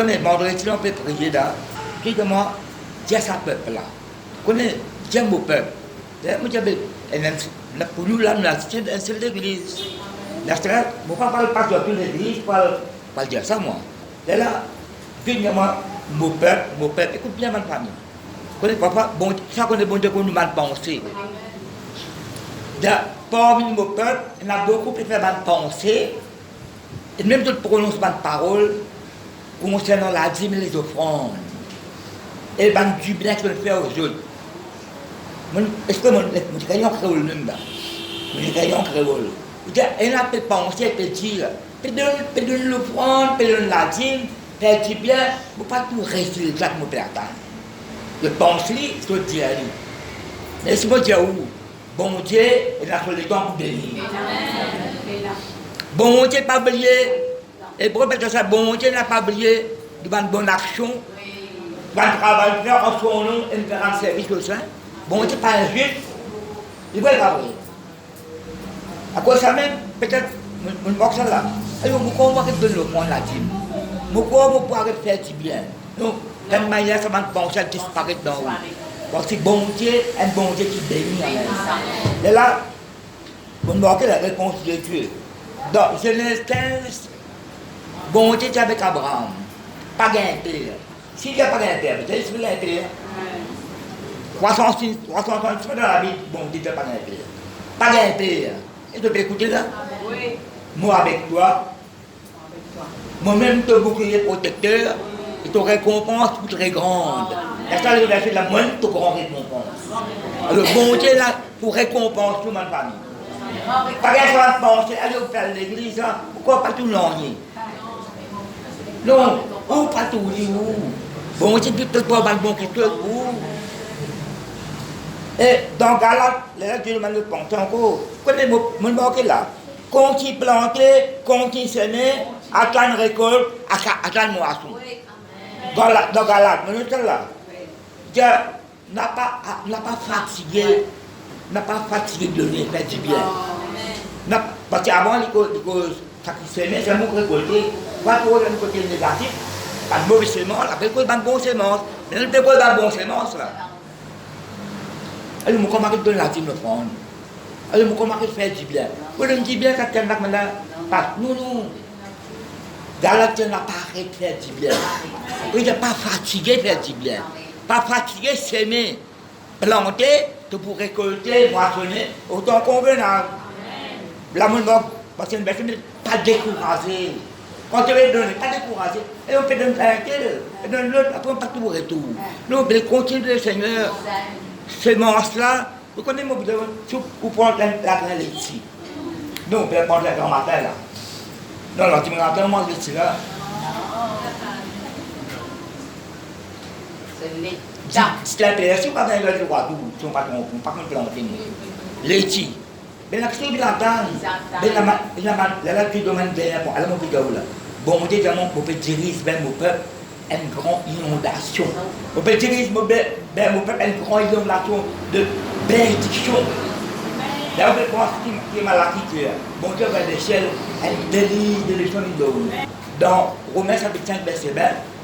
connais, vendredi, on peut prier là. Puis comment dire ça peuple là. Connais, dire mon peuple. Moi, j'avais pour nous là, nous avons un seul d'église. Là, mon papa parle pas de toute l'église, pas dire ça moi. Et là, puis moi, mon peuple, écoute bien ma famille. Connais papa, bon, ça connaît bon Dieu qu'on nous mal pensé. Parmi mon peuple, il y a beaucoup qui fait mal penser. Et même tout prononce mal parole concernant la dîme et les offrandes. Et ben du bien que je fais aux autres. Est-ce que mon crayon créole même là? Mon crayon créole. Il a fait penser, il peut dire, peut donner l'offrande, peut donner la dîme, peut dire bien, il ne faut pas tout rester là que mon père attend. Le penser, c'est tout dire. Mais c'est moi dire où? Bon Dieu, il a fait le temps pour bénir. Bon Dieu, pas oublié. Et pour mettre ça, bon Dieu n'a pas oublié de faire une bonne action, de travailler faire en son nom et de faire un service au sein. Bon Dieu, pas injuste. Il va l'avouer. À cause de ça même, peut-être, je ne vois que ça là. Alors, pourquoi on va donner le point la dîme? Pourquoi on va faire du bien? Non, d'une manière, ça va penser à disparaître dans l'eau. Parce que bon Dieu, un bon Dieu qui bénit. Et là, vous marquez la réponse de Dieu. Dans Genèse 15, bon Dieu était avec Abraham. Pas gain terre. S'il n'y a pas gain terre, vous savez ce qu'il y a terre? 366 dans la Bible, bon Dieu n'était pas gain terre. Pas gain terre. Et tu peux écouter là? Oui. Moi avec toi. Moi-même, te bouclier protecteur. Et ton récompense très grande. Et ça, il a fait la moindre de grande récompense. Alors, bon Dieu, là, pour récompense toute ma famille. Pas qu'elle soit pensée, allez vous faire l'église, hein? Pourquoi pas tout l'ennuyer? Non, où pas tout, où? Bon Dieu, peut-être pas mal bon quelque chose, où? Et dans Galate, là, Dieu m'a le pensé encore. Connaissez mon marqué là? Continue planter, continue semer, attendre récolte, attendre moisson. Dans Galate, mais nous là. Dieu n'a pas fatigué de donner, faire du bien. Parce qu'avant, ça qui s'aimait, c'est un mot récolté. Pas trop d'un côté négatif, pas de mauvaise sémence, après quoi, pas de bonne sémence. Mais nous ne pas de bonne sémence là. Alors, comment donner la dîme de prendre? Alors, comment faire du bien? Vous ne dites bien quand quelqu'un là, pas nous. Galate n'a pas arrêté de faire du bien. Il n'est pas fatigué de faire du bien. Pas fatigué, s'aimer, planter, pour récolter, moissonner, autant convenable. La monde va passer une personne, pas découragé. Quand tu veux donner, pas découragé. Et on peut donner un et donner l'autre, après on pas tout retour. Nous, on peut continuer, Seigneur. Ces manches-là, vous connaissez mon besoin, vous prenez la graine ici. Nous, on peut prendre la graine matin là. Non, tu me rappelles, on mange ici là. C'est intéressant, si pas dans le droit, si on pas planter. L'éti. Ben l'action il entend. Ben la plus domaine derrière moi, alors mon vidéo là. Bon, on dit vraiment pour diriger ben mon peuple une grande inondation. On peut diriger mon peuple une grande inondation de bénédiction. Là, on peut penser qu'il est mal acquis. Bon Dieu va l'échelle, elle délise de l'élection de l'eau. Dans Romains chapitre 5, verset 20,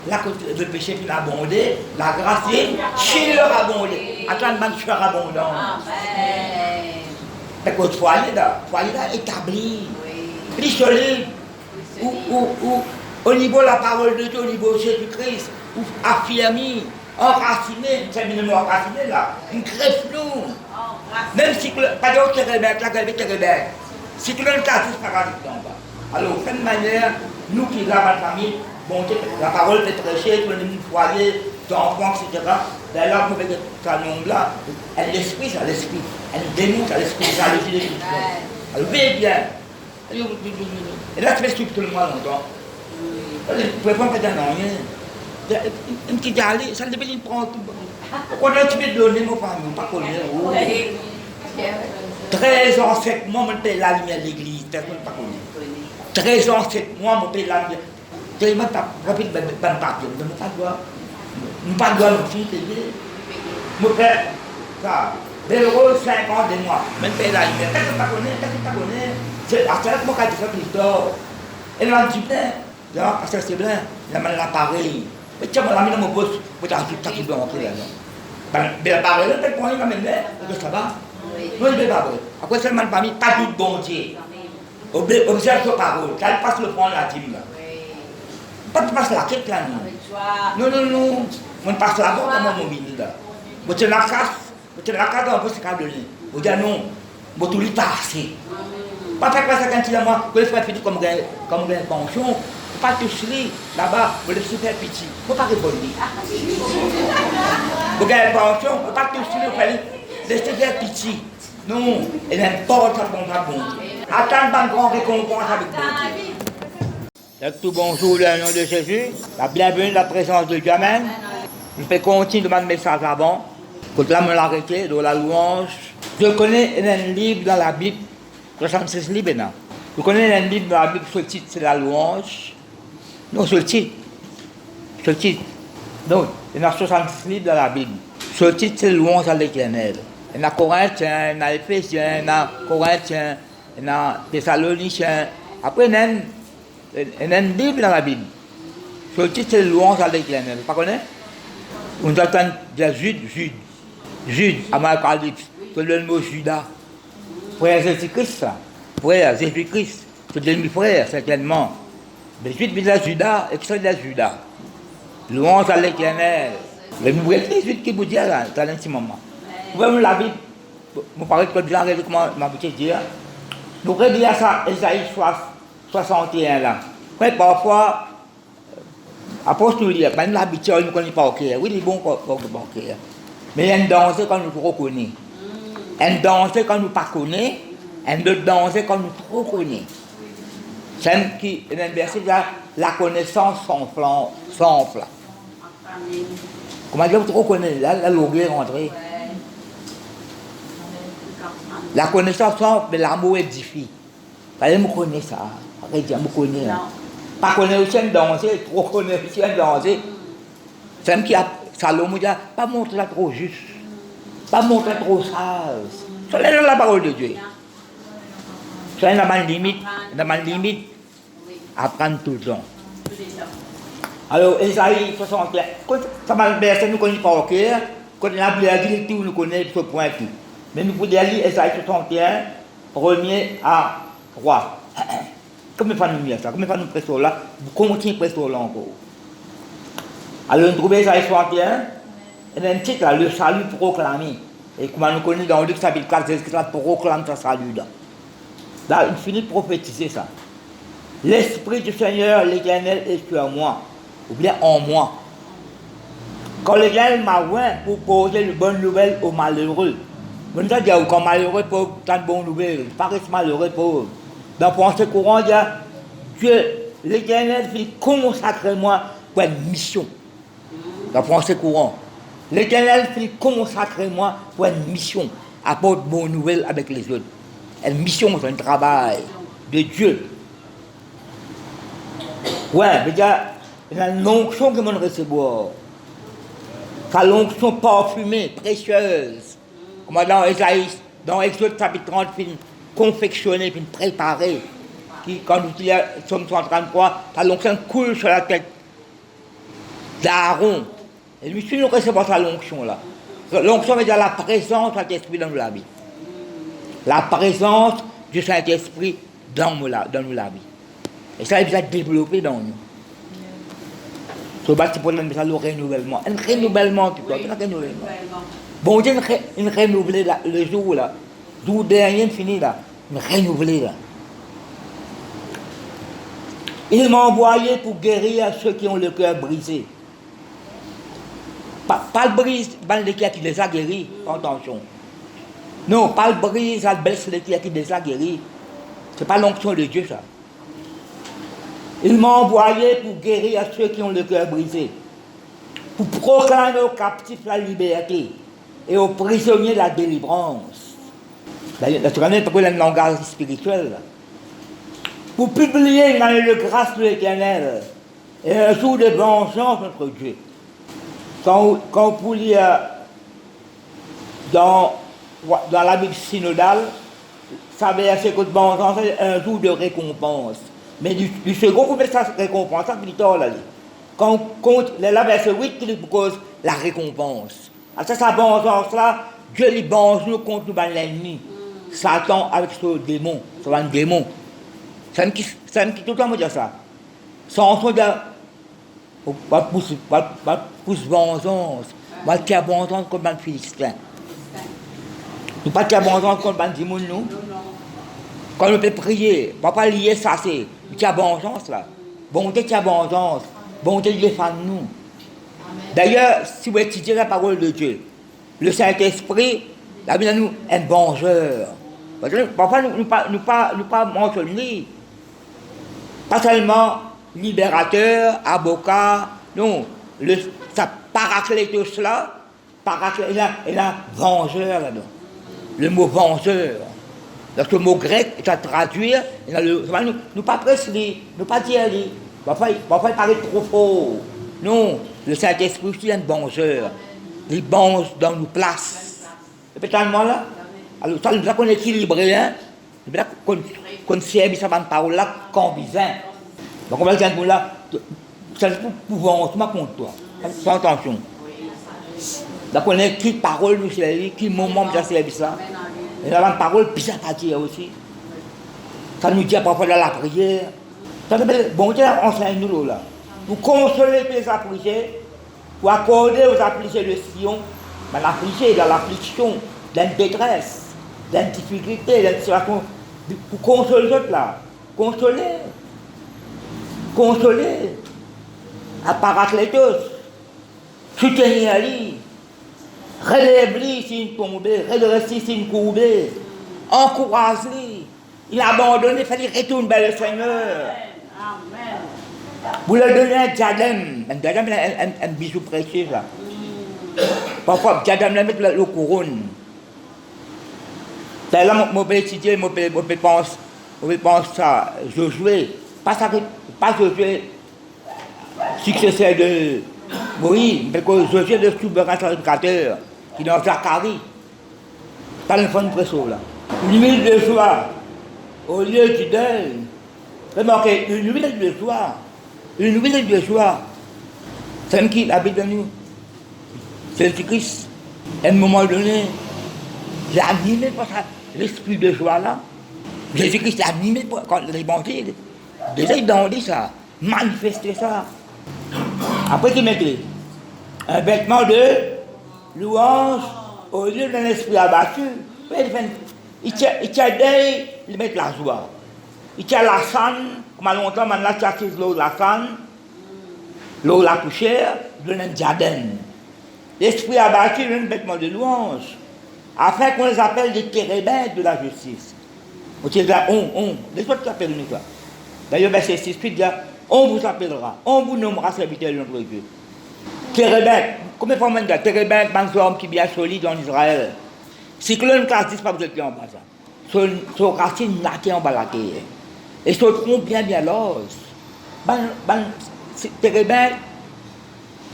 là, le péché qui a abondé, la grâce est chez leur abondé. Attends, man, je abondant. Parce que le foyer là établi, plus solide, au niveau de la parole de Dieu, au niveau de Jésus-Christ, affirmé, enraciné, c'est le mot enraciné là, une greffe nous. Même si, pas d'autre que Rebecca, la greffe est Rebecca. Si tu veux le cas, c'est pas grave. Alors, de cette manière, nous qui avons la famille, bon, la parole peut prêcher, tout le monde foyer, d'enfants, etc. D'ailleurs, vous voyez ce canon-là, elle l'esprit, ça l'esprit. Elle dénonce à l'esprit, ça l'esprit. Alors, veillez bien. Et là, tu fais tout le monde longtemps. Vous ne pouvez pas faire d'un rien. Une petite allée, ça devait une prendre tout. Pourquoi tu veux donner mon famille, pas connaître. 13 ans, 7 mois, je paye la lumière de l'église, personne ne pas connaît. 13 ans, 7 mois, je paye la lumière. Je ne sais pas, je ne sais pas, je ne sais pas, mon fils, mon père, ça, l'euro 5 ans de mois, je paye la lumière. Personne ne pas connaît, c'est à ce moment-là que je suis Christophe. Et là, je dis, parce que c'est bien, il y a l'appareil. Mais tiens, mon ami dans mon poste, vous avez tout ça qui doit entrer là. Mais l'appareil, peut-être qu'on est quand même là, ça va. Non, il ne peut pas. Après, seulement parmi, pas tout bon Dieu. Observe sa parole, qu'elle passe le prendre la dîme là. Pas de passer la quête là, non. Non. On passe là-bas comme on mobile là. Vous êtes la casse, on peut se cadrer. Vous dites non, vous tout lui passer. Pas faire ça quand il y a moi, vous le faites petit comme une pension, pas toucher là-bas, vous le faites petit. Vous ne pouvez pas répondre. Vous gagnez une pension, vous ne pouvez pas toucher, vous faites laisser faire petit. Non, et n'importe bon. Attends une grande récompense avec vous. Tout bonjour dans le nom de Jésus, la bienvenue, la présence de Dieu, amen. Je vais continuer de mon message avant. Quand là, je vais l'arrêter dans la louange. Je connais un livre dans la Bible, 66 livres. Je connais un livre dans la Bible, ce titre c'est la louange. Non, ce titre. Non, il y a 66 livres dans la Bible. Ce titre c'est louange à l'Éternel. Il y a Corinthiens, il y a Éphésiens, il y a Corinthiens, il y a Thessaloniciens. Après, il y a un livre dans la Bible. Ce titre c'est louange à l'Éternel. Vous ne connaissez pas? On entend dire Jude, Apocalypse, c'est le mot Judas. Frère Jésus-Christ, frère Jésus-Christ, c'est le demi-frère, certainement. Mais Jude vient de Judas, extrait de Judas. Louange à l'Éternel. Mais vous voyez les Judes qui vous disent là, dans un petit moment. Vous voyez la Bible, vous parlez de bien, comment m'a dit dire. Nous regardons ça, Esaïe 61 là. Parfois, apostole, même l'habitude, nous ne connaissons pas au cœur. Oui, il est bon pour le bon cœur. Mais il y a un danger quand nous reconnaissons. Un danger quand nous ne connaissons pas. Un autre danger quand nous trop connaissons. C'est un verset là, la connaissance s'enfle. Comment dire, vous trop connaissez, là, la logique est rentrée. La connaissance s'enfle, mais l'amour édifie. Fallait me connaître ça. Arrêtez, me connaître. Pas connaître aussi un danger, trop connaître aussi un danger. C'est un qui a Salomon dit, pas montrer trop juste, pas montrer trop sage. C'est la parole de Dieu. C'est une limite, apprendre tout le temps. Alors, Esaïe 61, ça m'a versé, nous connaissons pas au cœur, quand la Bible dit, nous connaissons ce point tout. Mais nous pouvons lire Esaïe 61, 1er à 3. Comment nous lire ça? Comment nous prêter là? Vous continuez à prêter là encore. Alors, nous trouvons Esaïe 61, il y a un titre là, le salut proclamé. Et comme nous connaissons dans Luc chapitre 4, Jésus proclame ce salut là. Là, il finit de prophétiser ça. L'Esprit du Seigneur, l'Éternel, est sur moi, ou bien en moi. Quand l'Éternel m'a oint pour poser une bonne nouvelle aux malheureux. Je ne sais pas quand malheureux pauvre, tant de bonnes nouvelles, paraît malheureux pauvre. Dans le pensée courant, il y a Dieu, l'Éternel fait consacrer-moi pour une mission. Dans le pensée courant. L'Éternel fait consacrer-moi pour une mission. Apporte bonnes nouvelles avec les autres. Une mission, c'est un travail de Dieu. Ouais, mais il y a une onction que je recevoir. C'est l'onction parfumée, précieuse. Comme dans Esaïe, dans Exode chapitre 30, puis confectionnée, puis préparée. Qui, quand nous disons Somme 133, l'onction coule sur la tête d'Aaron. Et lui, si nous recevons cette onction-là, l'onction veut dire la présence de Saint-Esprit dans la vie. La présence du Saint-Esprit dans la vie. Et ça, il va développer dans nous. Ce bâtiment pour le renouvellement. Un renouvellement, tu vois, un renouvellement. Bon Dieu, une renouvelée là, le jour là, jour dernier fini là, une renouvelée là. Il m'a envoyé pour guérir ceux qui ont le cœur brisé. Pas le brise, pas le cœur qui les a guéris, attention. Non, pas le brise, pas le blesse le cœur qui les a guéris. Ce n'est pas l'onction de Dieu ça. Il m'a envoyé pour guérir ceux qui ont le cœur brisé, pour proclamer aux captifs la liberté et aux prisonniers la délivrance. Là, tu connais pourquoi le langage spirituel. Là. Pour publier une année de grâce de l'Éternel et un jour de vengeance notre Dieu. Quand vous lisez dans la Bible synodale, ça veut dire que vengeance est un jour de récompense. Mais du second, vous mettez ça récompense, ça, plus tard, là. Quand on compte, là, verset 8, qui nous cause la récompense. Alors, ça, vengeance, là, Dieu les venge nous contre nous, l'ennemi. Satan avec ce démon, ce démon. Ça me qui tout le temps me dire ça. Sans son de pas pousse vengeance, pas qu'il y a vengeance contre le Philistin. Nous pas qu'il y a vengeance contre le démon, nous. Quand on peut prier, on ne va pas lier ça, c'est qu'il y a vengeance là. Bonté qu'il y a vengeance, bonté de défendre nous. D'ailleurs, si vous étudiez la parole de Dieu, le Saint-Esprit, la Bible nous est un vengeur. Parfois, nous pas mentionner. Pas seulement libérateur, avocat, non. Ça paraclétos là, il a vengeur là-dedans. Le mot vengeur. Donc le mot grec est à traduire, nous pas presser, nous pas dire, parfois il paraît trop fort. Non, le Saint-Esprit aussi est un vengeur. Il venge dans nos places. Et puis tellement là, alors ça nous a qu'on équilibré, hein, qu'on sait ça va parole là, qu'on bizarre. Donc on va dire là, ça c'est pour vendre contre toi. Sans attention. Donc on a qui parole nous servir, qui moment de service là. Et là, la parole bizarre à dire aussi. Ça nous dit parfois dans la prière. Ça s'appelle, bon Dieu enseigne-nous là. Pour consoler les affligés, pour accorder aux affligés de Sion, mais l'affligé dans l'affliction, dans la détresse, dans la difficulté, dans la situation, pour consoler les autres là. Consoler. À paraclétos. Soutenir à lui. Relève-lui si il tombe, redresse-lui si il courbe. Encourage-lui. Il a abandonné, il fallait retourner vers le Seigneur. Amen. Vous lui donnez un diadème. Un diadème, un bijou précieux là. Parfois, le diadème, il met le couronne. C'est là, je peux étudier, je pense ça, Josué. Pas Josué, successeur de Moïse, mais que Josué est le souverain sacrificateur, qui est dans Zacharie. Pas le fond de presso là. Une huile de joie, au lieu du deuil. Remarquez, une huile de joie. Une huile de joie. C'est qui habite en nous. C'est le Christ. À un moment donné, j'ai animé par l'esprit de joie là. Jésus-Christ l'a animé par l'évangile. Déjà, il a dit ça. Manifester ça. Après, il mettait un vêtement de louange au lieu d'un esprit abattu. Il tient d'œil, il met la joie. Il tient la sanne, comme à longtemps, maintenant, il tient l'eau de la sanne, l'eau de la poussière, il donne un diadème. L'esprit abattu, il donne un vêtement de louange, afin qu'on les appelle des térébintes de la justice. On dit là, les autres s'appellent nous ça. D'ailleurs, verset 6, il dit là, on vous appellera, on vous nommera serviteur de notre Dieu. Térébintes, combien de fois on dit térébintes, un homme qui est bien solide en Israël. Cyclone classe 10, pas vous êtes en bas ça. Son racine naquée en bas la terre. Et son tronc bien l'os. Térébintes,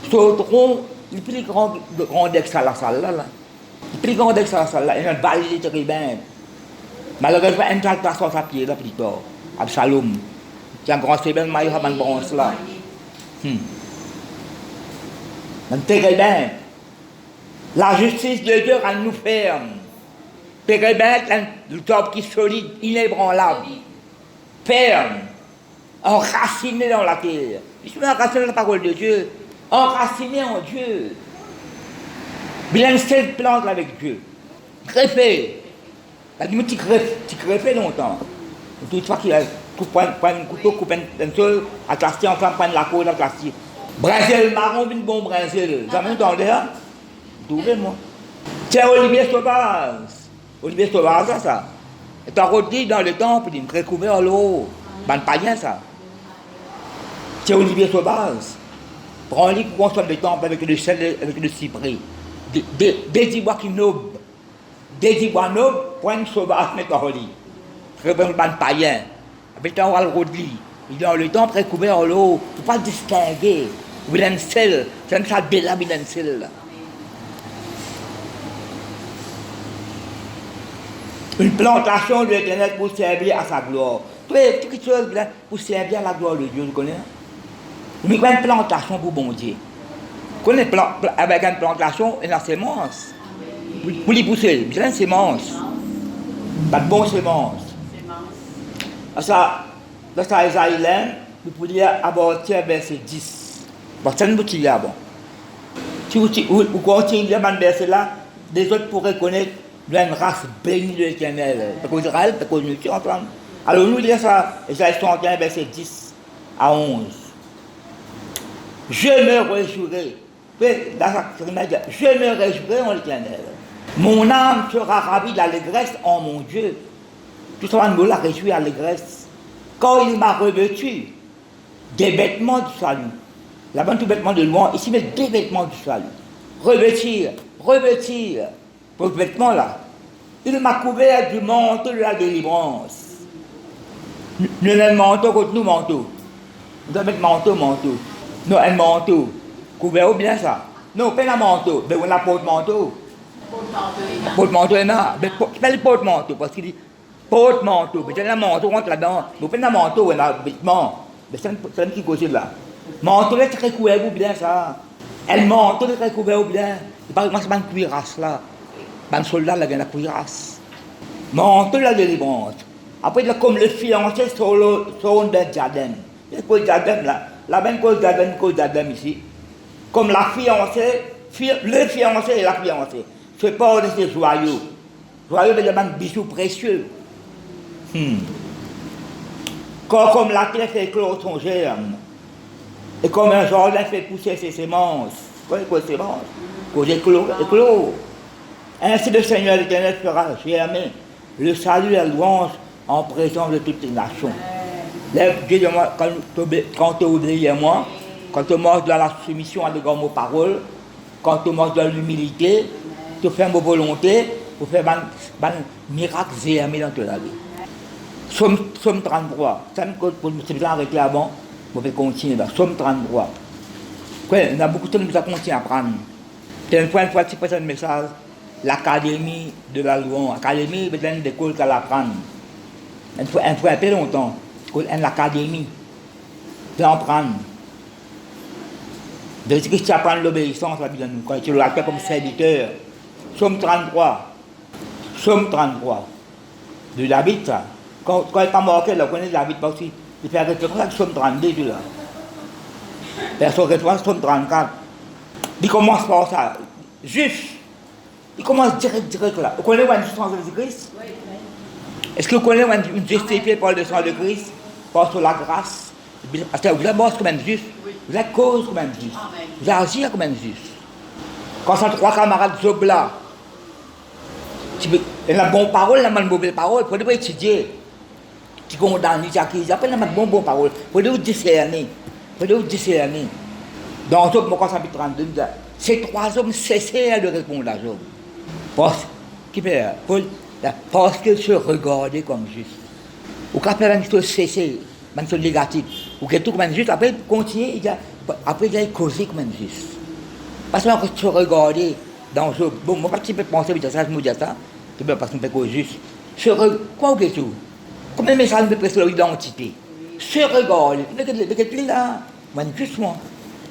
son tronc, il est plus grand que la salle là. Il est plus grand que la salle là. Il y a une vallée de térébintes. Malheureusement, un tas de personnes à pied là plus tard. Absalom. Il y a un grand sébène maillot à une bronze là. Térébintes. La justice de Dieu rend nous ferme. Térébintes, le top qui est solide, inébranlable. Ferme. Enraciné dans la terre. Je suis enraciné dans la parole de Dieu. Enraciné en Dieu. Il y a une seule plante avec Dieu. Greffé. Tu greffé longtemps. Toute fois qu'il a un couteau, coupe un seul, à classer ensemble, prendre la côte, à classer. Brésil marron, une bonne Brésil. Vous avez entendu ça? Trouvez-moi. C'est Olivier Sauvage. Olivier Sauvage, ça. Et t'as rôti dans le temple, il me recouvert l'eau. Ben, pas bien ça. C'est Olivier Sauvage. Prends un lit pour construire le temple avec le sel, avec le cyprès. Des ibois qui nobles. Des ibois nobles, point de sauvage, mais dans le lit. Très bien, ben, païen. Avec un rôle rodli. Il est dans le temple recouvert l'eau. Il ne faut pas le distinguer. Il y a un sel. C'est un sale bella, il y a un sel. Une plantation de l'Éternel pour servir à sa gloire. Petite chose pour servir à la gloire de Dieu, vous connaissez? Mais une plantation pour bon Dieu. Vous connaissez avec une plantation et la sémence. Pour les pousser, c'est une sémence. Pas de bonne sémence. Ça, dans ça, Isaïe, vous pouvez aborder verset 10. Bon, ça ne vous tire là, bon. Si vous continuez à verset là, les autres pourraient connaître une race bénie de l'Éternel. Parce qu'Israël, parce que nous sommes en train. Alors nous lisons ça, Isaïe 61, verset 10 à 11. Je me réjouirai. Je me réjouirai en l'Éternel. Mon âme sera ravie d'allégresse en mon Dieu. Tout ça va nous la réjouir allégresse. Quand il m'a revêtu des vêtements du salut. Là-bas, tout vêtement de louange. Ici, mais des vêtements du salut. Revêtir. Pour ce vêtement-là. Il m'a couvert du manteau de la délivrance. Nous avons un manteau contre nous, manteau. Nous avons un manteau. Non, un manteau. Couvert ou bien ça? Non, pas un manteau. Mais on a porte-manteau. Porte-manteau, il y en a. Mais pas le porte-manteau, parce qu'il dit porte-manteau. Mais c'est un manteau, on rentre là-dedans. Mais pas un manteau, on a un vêtement. Mais c'est un qui cause là. Manteau, c'est très couvert ou bien ça? Un manteau, c'est très couvert ou bien? Moi, c'est pas une cuirasse là. Un soldat, là, il y a une cuirasse. Manteau de la délivrance. Après, comme le fiancé sur un diadème. C'est quoi le diadème là? La même cause diadème ici. Comme la fiancée, le fiancé et la fiancée. Se portent de ces joyaux. Joyaux de des bijoux précieux. Comme la terre fait éclore son germe. Et comme un jardin fait pousser ses semences. Quoi les semences? Cause éclore. Ainsi le Seigneur l'Éternel fera germer le salut et la louange en présence de toutes les nations. Dieu de moi, quand tu obéis à moi, quand tu marches dans la soumission à de grands mots paroles, quand tu marches dans l'humilité, tu fais ma volonté pour faire un miracle germer dans ta vie. Somme 33. Ça me fait arrêter avant, je vais continuer. Somme 33. Il y a beaucoup de choses que nous avons continué à apprendre. C'est une fois, tu passes un message. L'académie de la louange. L'académie, c'est une école qu'elle apprend. Une fois, un peu longtemps. L'académie. Tu apprends. De ce que tu apprends l'obéissance, quand tu l'appelles comme serviteur. Somme 33. Somme 33. De David, ça. Quand il n'est pas marqué, là, on connaît David parce qu'il fait référence à Somme 32, là. Personne référence Somme 34. Il commence par ça. Juste. Il commence direct là. Vous connaissez une justice de Christ? Oui. Est-ce que vous connaissez une justifiée par le sang de Christ? Par sur la grâce? Parce que vous êtes boss comme un juste. Vous êtes cause comme un juste. Vous êtes agir comme un juste. Quand ça trois camarades Job là, il y a une bonne parole, il y a une mauvaise parole. Il faut étudier. Tu condamnes, tu accuses. Après, il y a une bonne parole. Il faut vous discerner. Dans Job, quand ça chapitre 32, ces trois hommes cessèrent de répondre à Job. Parce qu'ils se regardaient comme juste. Ou quand il y a une chose cessée, une chose négative, ou quelque chose comme juste, après il continue, après il a causé comme juste. Parce que se regarder dans Job, bon, moi je peux penser à ça, je me dis ça, parce que je fais juste. Quoi ou quelque chose? Comme un message de pression l'identité. Se regarder, de quel pays là? Justement,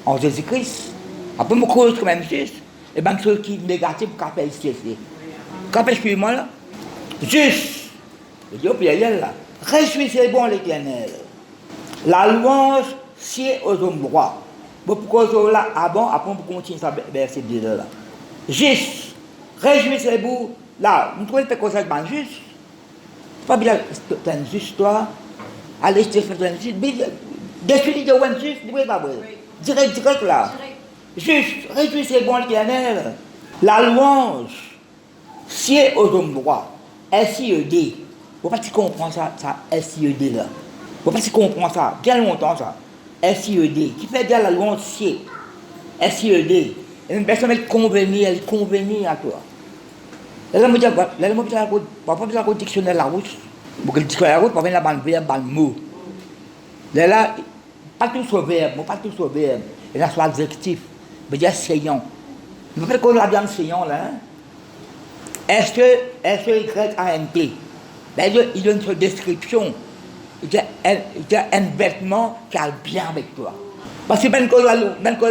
en Jésus-Christ. Après, je cause comme même juste. Et bien, ce qui est négatif, qu'appelle cesser. Qu'appelle, suis-moi là? Juste. Je dis au pluriel là. Réjouissez-vous l'Éternel. La louange, c'est aux hommes droits. Pourquoi là, avant, après, on continue ça, verset 2 là. Juste. Réjouissez-vous. Là, vous trouvez que c'est ça, ben juste. Pas bien, c'est un juste, toi. Allez, c'est un juste. Défini de un juste, vous ne pas vrai. Direct là. Juste, réjouissez-vous l'Éternel. La louange, c'est aux hommes droits. SIED. Vous ne pouvez pas comprendre ça, SIED là. Vous ne pouvez pas comprendre ça, bien longtemps ça. SIED. Qui fait dire la louange, c'est SIED. Et une personne, elle convenir à toi. Là, je me dis, parfois, je vais au dictionnaire la route. Pour que le dictionnaire la route, parfois, il y a un verbe, un mot. Là, pas tout sur verbe, il y a soit adjectif, mais il y a saillant. Vous faites qu'on a bien saillant là. S-E-Y-A-N-T. Il donne une description un vêtement qui a bien avec toi. Parce que ben cause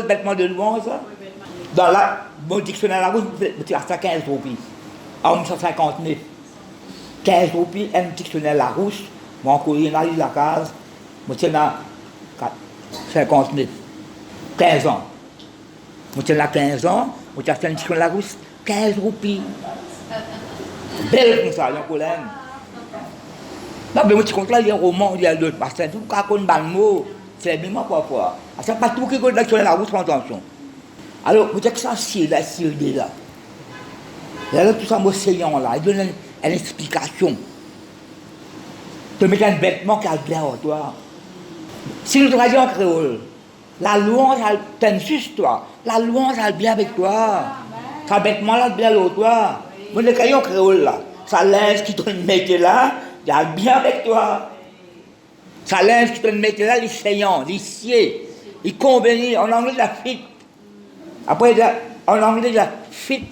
vêtement de louange, dans mon dictionnaire Larousse, tu as ça 15 roupies. En 1959. 15 roupies, un dictionnaire Larousse, mon courrier dans la case, moi tiens là 59. 15 ans. Moi tiens là 15 ans, moi tiens un dictionnaire Larousse, 15 roupies. Belle comme ça, il y a un collègue. Non, mais moi, tu comptes là, il y a un roman, il y a l'autre. Parce que tout cas, qu'on a le mot, c'est bien moi parfois. C'est pas tout qui est sur la route, sans attention. Alors, vous dites que ça, c'est là, c'est là. Là, tout ça, moi, saignant là, il donne une explication. Tu mets un vêtement qui a bien en toi. Si nous travaillons en créole, la louange, elle t'aime juste toi. La louange, elle bien avec toi. Ça vêtement là, bien avec toi. Moi, le crayon créole là, ça linge qui te met là, il a bien avec toi. Ça linge qui te met là, les saillants, les sieds, les convenus, en anglais, la fit. Après, en anglais, la fit,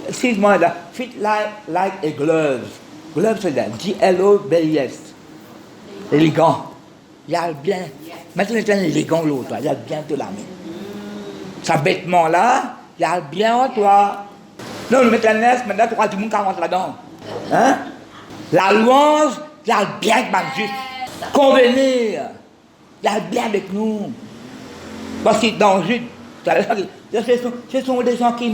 excuse-moi, la fit like a glove. Glove, c'est là, G-L-O-V-S. Élégant. Il a bien. Maintenant, il est élégant l'autre, il a bien de la main. Ça vêtement là, il a bien en toi. Non, le maintenant, tu crois que tout le monde rentre là-dedans. Hein? La louange, il a bien avec juste. Convenir, il a bien avec nous. Parce que dans Jude, ce sont des gens qui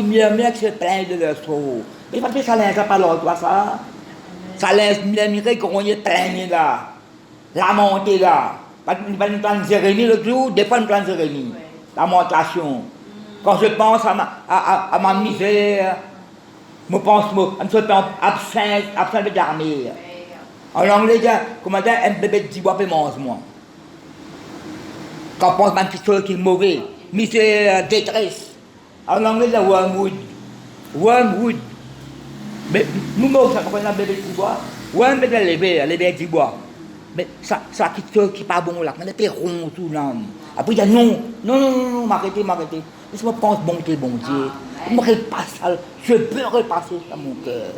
murmurent, qui se plaignent de leur sorrow. Mais parce que ça ne pas l'autre, toi, ça. Ça laisse murmurer qu'on y est plaigné là. Lamenter là. Pas nous prendre Jérémie le jour, des fois nous prenons Jérémie. Lamentation. Quand je pense à ma misère, je pense à ce temps absent de dormir. En anglais, comment dire, un bébé de 10 mois peut manger moi. Quand on pense à un petit qui est mauvais, misère, détresse. En anglais, c'est wormwood. Wormwood. Mais nous, ça qu'on a un bébé de 10 mois. Worm, c'est le bébé de 10 mois. Mais ça qui n'est pas bon là, on est rond tout là. Après, il dit non, m'arrêtez. Laisse-moi penser, bon Dieu. Je me repasse, je peux repasser ça mon cœur.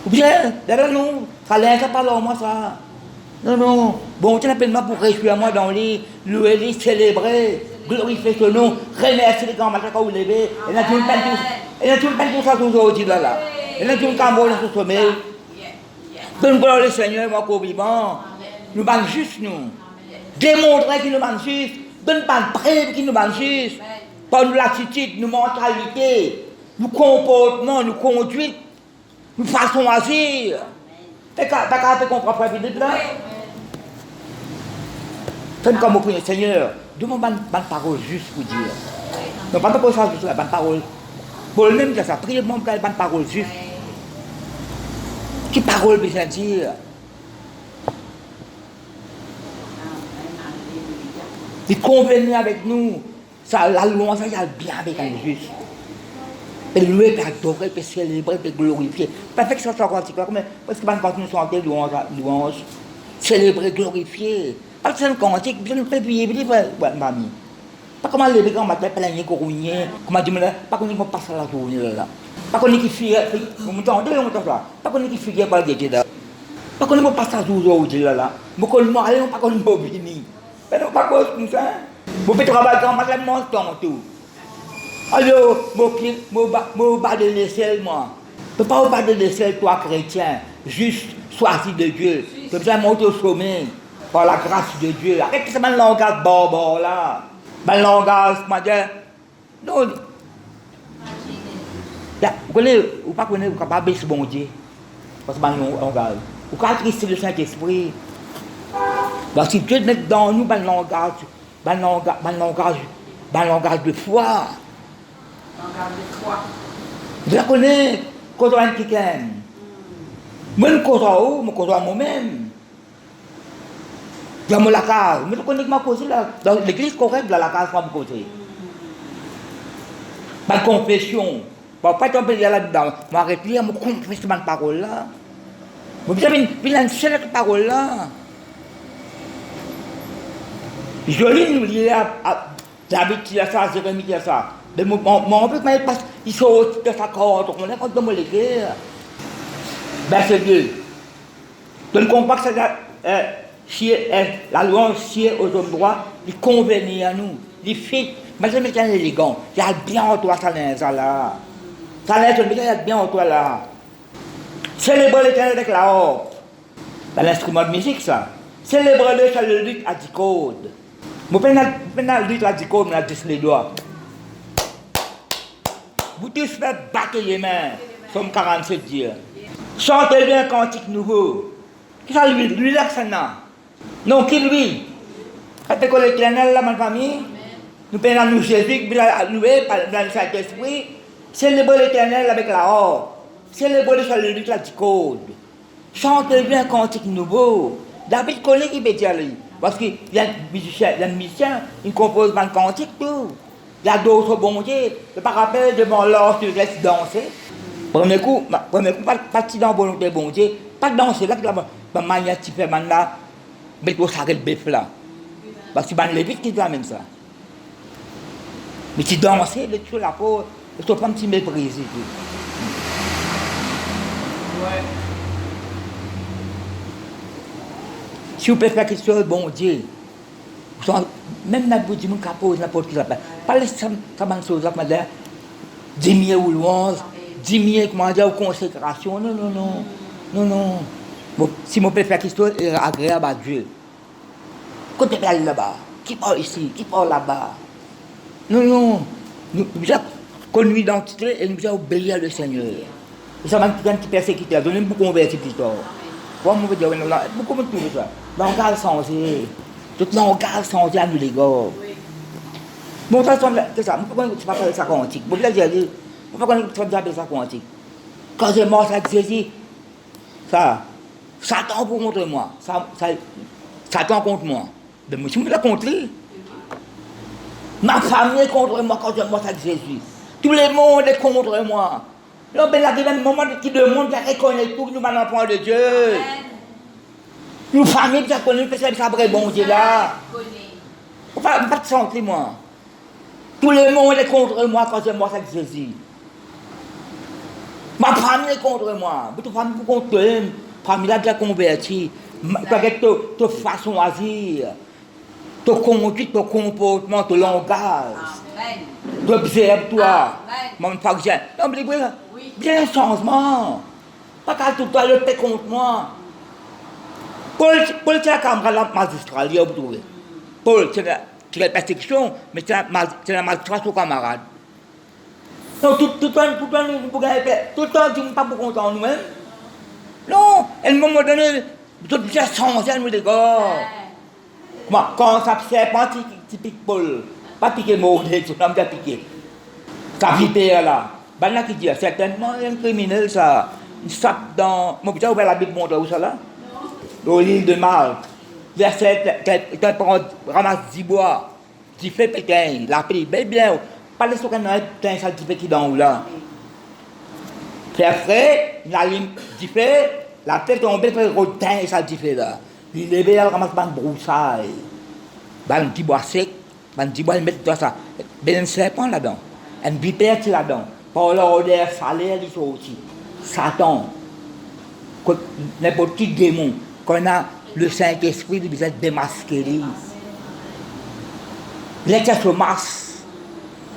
Ou bien, non, ça l'aide pas là, moi ça. Non, bon Dieu appelle-moi pour réjouir moi dans les louer, célébrer, glorifier ce nom, remercier les grands matins quand vous levez. Et là, tu me peines pour ça aujourd'hui là. Et là, tu me cambolles dans ce sommeil. Donne gloire au Seigneur, moi, qu'au vivant. Nous sommes justes, nous. Démontrer qu'il nous sommes justes. Donne pas de preuve qu'il nous sommes justes. Par nous l'attitude, nos mentalités, nos comportements, nos conduites, nos façons d'agir. T'as qu'à te comprendre la Bible là? Faites comme au premier Seigneur. Demande une parole juste pour dire. Non, pas de ça juste là, une parole. Pour le même que ça, priez-moi pour une parole juste. Quelle parole besoin de dire? Il convenait avec nous. Ça, la louange, ça y a bien avec un juste. Et louer, puis adorer, puis célébrer, puis glorifier. Pas fait que ça soit quantique, mais parce que quand nous chantons louange, célébrer, glorifier. Pas que c'est un quantique, je ne peux plus y vivre, mamie. Pas comment les grands matins plein courrouiller, comment dire, pas qu'on y passe la journée là. Pas qu'on y qui fuit, vous m'entendez, pas qu'on y qui fuit par le guet là. Pas qu'on y passe la journée aujourd'hui là. Mais qu'on m'en allait, pas qu'on y venir. Mais non, pas comme ça. Vous pouvez travailler quand même mon tout. Alors, mon bas de l'aisselle, moi. Je ne peux pas au bas de l'aisselle, toi, chrétien, juste choisi de Dieu. Comme ça, monter au sommet, par la grâce de Dieu. Arrête ce langage barbare là. Un langage, comment dire. Non. Vous connaissez, ou pas connaissez, vous capable de bon Dieu. Parce que c'est un langage. Vous pouvez Christ le Saint-Esprit. Parce que Dieu met dans nous un langage de foi. Langage de foi. Je la connais, quand on a un quelqu'un. Moi, je connais moi-même. Je me la case. Mais je connais ma cause là. Dans l'église correcte, la case, pas me causer. Ma confession. Pas tomber là-dedans. M'arrête là, me confesse ma parole là. Vous avez une seule parole là. Joli nous lier à David qui a ça, Jérémie qui a ça. Mais mon but, il saute de sa corde, on est contre mon légué. Verset 2. Je ne comprends pas que la louange sied aux hommes droits, il convenait à nous. Les filles, mais je me tiens élégant. Il y a bien en toi, ça là. Ça il y a bien en toi là. Célébrer l'éternel avec la harpe. C'est l'instrument de musique, ça. Célébrer-le, c'est le lutte à 10 cordes. Je peux lutte à 10 cordes, mais à 10 les doigts. Vous tous faites battre les mains. Somme 47 dire. Chantez bien un cantique nouveau. Qui ça lui là que ça n'a? Non, qui lui? Quand tu es l'éternel, là, ma famille, nous payons nous Jésus, nous louer par le Saint-Esprit, célébrer l'éternel avec la harpe. Célébrer le salut de la code. Chantez bien un cantique nouveau. David connaît qui peut dire lui. Parce qu'il y a un musicien, il compose un cantique tout. Il y a d'autres bons dieux. Je ne me rappelle devant l'or, tu laisses danser. Premier coup, pas de dans volonté bon Dieu, pas de danser là, la manière tu fais maintenant, mais tu as le bœuf là. Parce que c'est les vite qui doit même ça. Mais tu danses, tu fais la peau, tu prends un petit mépris. Ouais. Si vous pouvez faire quelque chose, bon Dieu, même dans le bout du monde qui pose n'importe qui s'appelle, pas les ça bonne chose là, 10 000 ou louanges, 10 000 comment dire, ou consécration, non. Bon, si mon père fait quelque chose, c'est agréable à Dieu. Quand tu es allé là-bas, qui parle ici, qui parle là-bas. Non. Nous avons connu l'identité et nous avons obéi à le Seigneur. Et ça m'a dit un petit persécuteur, donné beaucoup de convertis plus tard. Moi, je veux dire, beaucoup de tout ça. Langage changé. Tout langage changé à nous les gars. Bon, ça semble, c'est ça. Pourquoi tu ne pas faire ça quantique? Pourquoi tu ne pas faire ça quantique? Quand j'ai mort avec Jésus, ça, Satan pour contre moi. Satan contre moi. Mais moi, je me l'ai contre lui. Ma famille est contre moi quand je mort avec Jésus. Tout le monde est contre moi. Là, ben, il y a un moment qui demande de reconnaître tout, nous allons prendre de Dieu. Nous, famille, qui connaissent, parce que c'est vrai, bon Dieu là. Pas de santé, moi. Tout le monde est contre moi quand je mort avec Jésus. Ma famille est contre moi. Toute famille est contre moi. La famille a déjà converti. Tu as ta façon à dire. Ta conduite, ton comportement, ton langage. Tu observes toi. Mon pharisien. Non, mais bien un changement. Pas qu'à tout le temps le fait contre moi. Paul, c'est la camarade magistral, il y a trouvé. Paul, c'est la persécution, mais c'est la magistrat son camarade. Non, tout le temps, tu n'es pas pour content nous-mêmes. Non, à un moment donné, tout bien changé, nous les gars. Moi, quand ça fait pas, tu piques Paul. Pas piquer mot, tu n'as pas piqué. Ça vipère là. Ben là qui dit, certainement, il y a un criminel, ça. Il sape dans. Moi, j'ai ouvert la Bible, montre où ça là? Dans l'île de Malte. Verset, tu ramasses 10 bois. Tu fais pétain, la paix, bien. Pas les souvenirs, ça tu fais qui dans où là. Puis après, la ligne, tu fais, la tête tombée, fait rotin, ça tu fais là. Il est bien, il ramasse un broussaille. Un petit bois sec, un petit bois, il met tout ça. Ben un serpent là-dedans. Un vipère là-dedans. Par l'odeur salée, il faut aussi. Satan. N'importe qui démon. Quand on a le Saint-Esprit, il doit être démasqué. L'état se masse.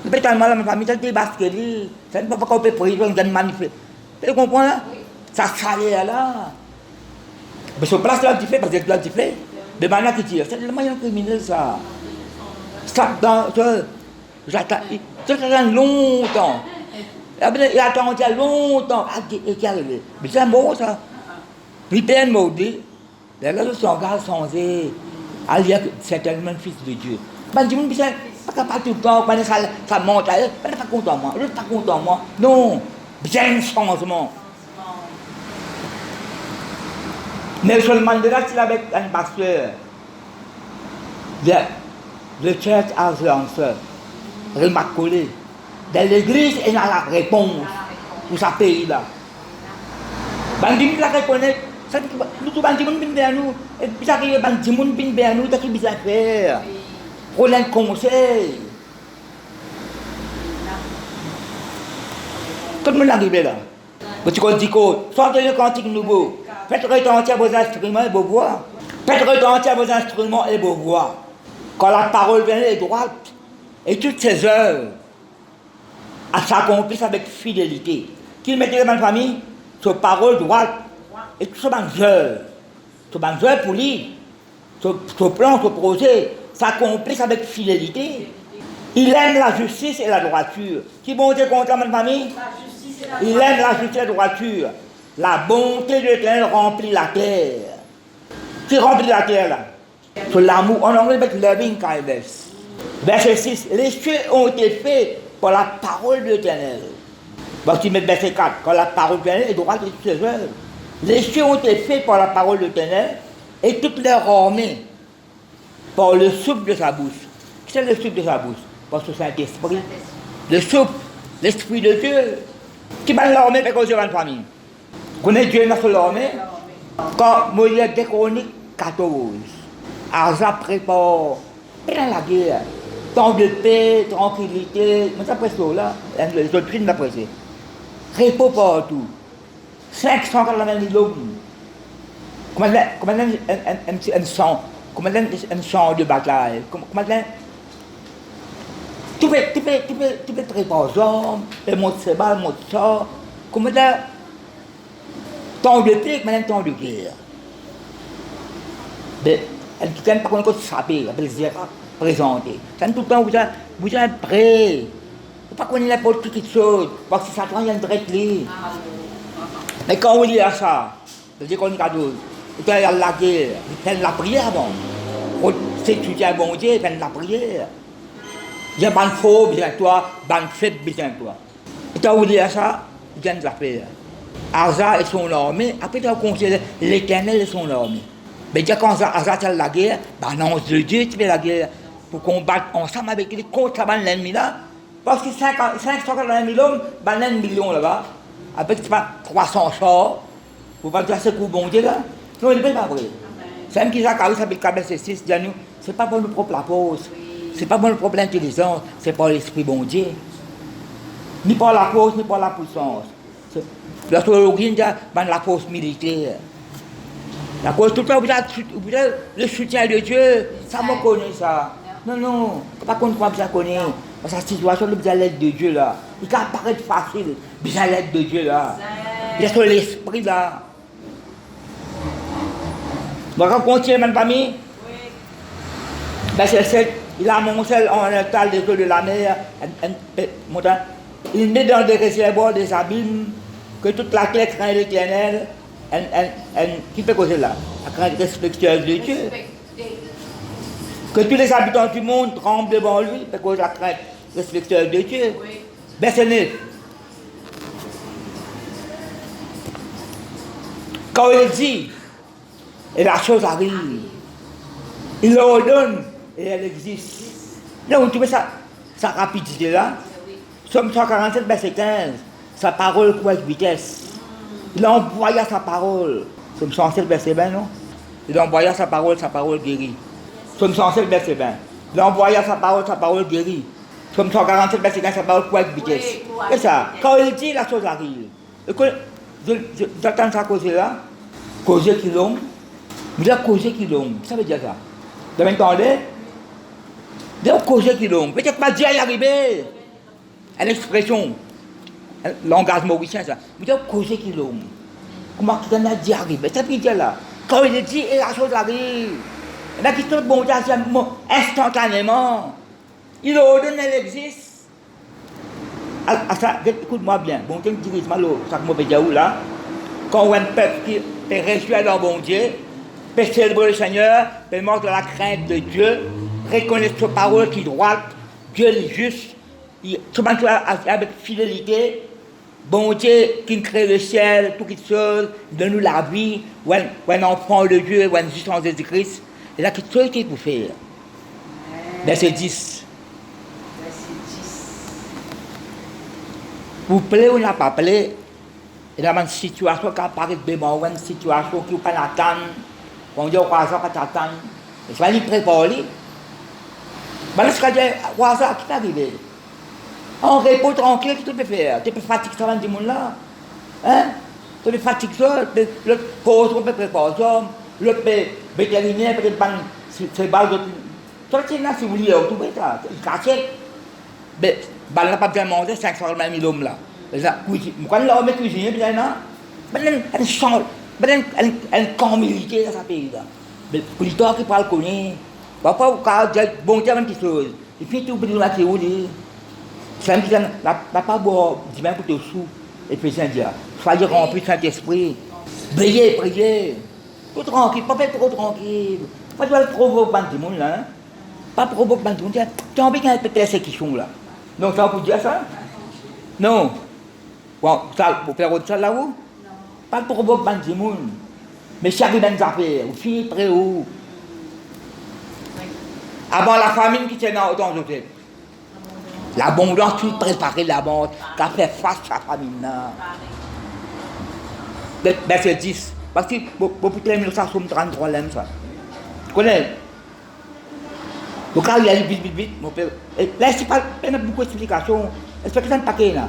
Peut-être mal à ma famille, ça démasqué. Ça ne peut pas qu'on peut prier, on donne manifester. Tu comprends là? Ça salée là. Mais sur place là, tu fais, parce que là, tu fais. De manière qui tire. C'est le moyen criminel ça. Ça, j'attends longtemps. Il attend longtemps. Et qui arrive. Mais c'est un mot ça. Il est un maudit. Là, son engage changé. Il y a certainement fils de Dieu. Ben, je me dis, pas tout le temps, ça monte, pas content moi, pas content moi. Non, bien un changement. Nelson Mandela, il avait un pasteur. The church has the answer. Remarquez. Dans l'église, il y a la réponse pour ce pays-là. Bandim la reconnaît. Nous tous bandim bin bien nous. Et puis ça qui bandim bin bien nous, t'as qui bien faire. Pour un conseil. Tout le monde arrive là. Mais tu dis quoi? Sortez le cantique nouveau. Faites retentir vos instruments et vos voix. Faites retentir vos instruments et vos voix. Quand la parole vient est droite, et toutes ses œuvres s'accomplissent avec fidélité. Qu'il mette dans ma famille, sa parole droite, et tout ça, ses œuvres pour lui, son plan, son projet, s'accomplissent avec fidélité. Il aime la justice et la droiture. Qui bon Dieu contre ma famille? Il aime la justice et la droiture. La bonté de l'Éternel remplit la terre. Qui remplit la terre là? C'est l'amour. En anglais, c'est loving kindness. Verset 6. Les cieux ont été faits par la parole de l'Éternel. Voici verset 4. Quand la parole de l'Éternel est droite et toutes ses œuvres. Les cieux ont été faits par la parole de l'Éternel et toutes leurs armées par le souffle de sa bouche. Qu'est-ce que c'est le souffle de sa bouche? Parce que c'est Saint-Esprit. Le souffle, l'Esprit de Dieu. Qui m'a l'armée fait causer une famille? Vous connaissez Dieu dans l'armée? Quand Moïse déchronique 14, Asa prépare la guerre. Temps de paix, tranquillité. Mais ça presse là. Les doctrines n'a pressé. Repos partout. 580 000 hommes. Comment un champ de bataille? Comment tu peux préparer hommes, et monter ses balles, monter ça. Comment temps de paix, maintenant temps de guerre. Mais elle ne pas qu'on saper, elle peut présenter. C'est tout le temps vous êtes prêt. Vous ne pas connaître n'importe quelle chose, parce que Satan vient de traiter. Mais quand on lit ça, je dis qu'on a 12, il y a la guerre, il fait la prière avant. Si tu tiens bon Dieu, il fait la prière. Il y a ban faux, besoin de toi, ban faible, besoin de toi. Et quand on lit ça, il vient de la faire. Asa et son armée, après tu as considéré l'Éternel et son armée. Mais quand Asa tient la guerre, l'annonce de Dieu, tu fais la guerre pour combattre ensemble avec lui contre l'ennemi là. Parce que 580 000 hommes, il y a 1 million là-bas. Avec 300 chars, vous ne pas dire ce coup bon Dieu là. Non, il n'est pas vrai. C'est même qui a carré avec le C6, ce n'est pas pour nos propres la pause. Ce n'est pas pour nos propres intelligence, c'est par l'Esprit bon Dieu. Ni par la force, ni par la puissance. La théologie, c'est la force militaire. La cause tout le temps, vous avez le soutien de Dieu. Ça me connaît ça. Non, pas qu'on croit que ça connaît. Parce que la situation, vous avez l'aide de Dieu là. Il peut paraître facile, vous avez l'aide de Dieu là. Il y a l'esprit là. On va continuer, ma famille. Il a monté en étal des eaux de la mer. Il met dans des réservoirs, des abîmes, que toute la terre craint l'Éternel. Qui peut causer là? La crainte respectueuse de Dieu. Que tous les habitants du monde tremblent devant lui, parce que la crainte respectueuse de Dieu. Verset 9. Quand il dit, et la chose arrive, il l'ordonne et elle existe. Là, vous trouvez sa rapidité là? Somme 147, verset 15. Sa parole court avec vitesse. Il a envoyé sa parole. Somme 107, verset 20, non? Il a envoyé sa parole guérit. Somme 107, verset 20. Il a envoyé sa parole guérit. Somme 147, verset 15, sa parole court avec vitesse. C'est ça. Quand il dit, la chose arrive. J'attends ça causer là. Causer qui l'ont. Vous dites causer qui l'ont. Ça veut dire ça. Vous m'entendez? Vous dites causer qui l'ont. Peut-être pas dire y arriver. Une expression. Langage mauricien, ça. Vous dites causer qui l'ont. Comment tu as dit arriver? Ça veut dire là. Quand il dit, et la chose arrive. Il y a qui sont bon Dieu instantanément. Il ordonne, elle existe. Écoute-moi bien. Bon Dieu, dirige mal ça que je veux là. Quand un peuple qui peut réjouir dans bon Dieu, peut célébrer le Seigneur, peut mordre la crainte de Dieu, reconnaître sa parole qui est droite, Dieu est juste, avec fidélité, bon Dieu qui crée le ciel, toutes choses, donne-nous la vie, ou un enfant de Dieu, ou un juste en Jésus-Christ. Et là, qu'est-ce qu'il faut faire? Verset 10. Vous plaît ou n'a pas plaît? Il y a une situation qui apparaît devant une situation qui ne peut pas attendre. On dit au hasard, pas t'attendre. Il faut aller préparer. Mais là, ce qu'il y a au hasard, qui est arrivé? En repos tranquille, qu'est-ce que tu peux faire? Tu peux fatiguer ça, du monde là. Hein? Tu fatigues ça, l'autre pose, on peut préparer ça, l'autre vétérinaire, peut-être pas, c'est balle d'autres. Toi, tu sais, si vous voulez, tout ça, il casse. Mais, balle n'a pas bien mangé, 500 000 hommes là. Quand l'homme est cuisinier, bien là, elle change, elle camp militaire dans sa pays là. Mais, pour les temps qui parlent connaître, parfois, quand bon, tu as une petite chose, et puis tu oublies la théorie. C'est un petit peu, n'a pas beau, dis même pour te sous, et puis c'est un dia. Soyez remplis de Saint-Esprit. Veillez, priez. Tout tranquille, pas faire trop tranquille. Pas de provoquer tout le monde là. Hein? Pas provoquer tout le monde. Tu as envie qu'il y ait peut-être ces qui sont là. Donc ça vous dire ça? Non. Bon, ça, vous faire autre chose là-haut? Pas provoquer tout le monde. Mais chaque bien affaires, ou fille près où. Avant la famine qui tient dans l'hôtel. L'abondance, tu prépares l'abondance, tu as fait face à la famine. Verset 10. Parce que, pour terminer ça, Somme 33, l'aime ça. Tu connais? Donc, quand il y a vite, mon père. Là, c'est pas beaucoup d'explications. Est-ce que c'est un paquet là?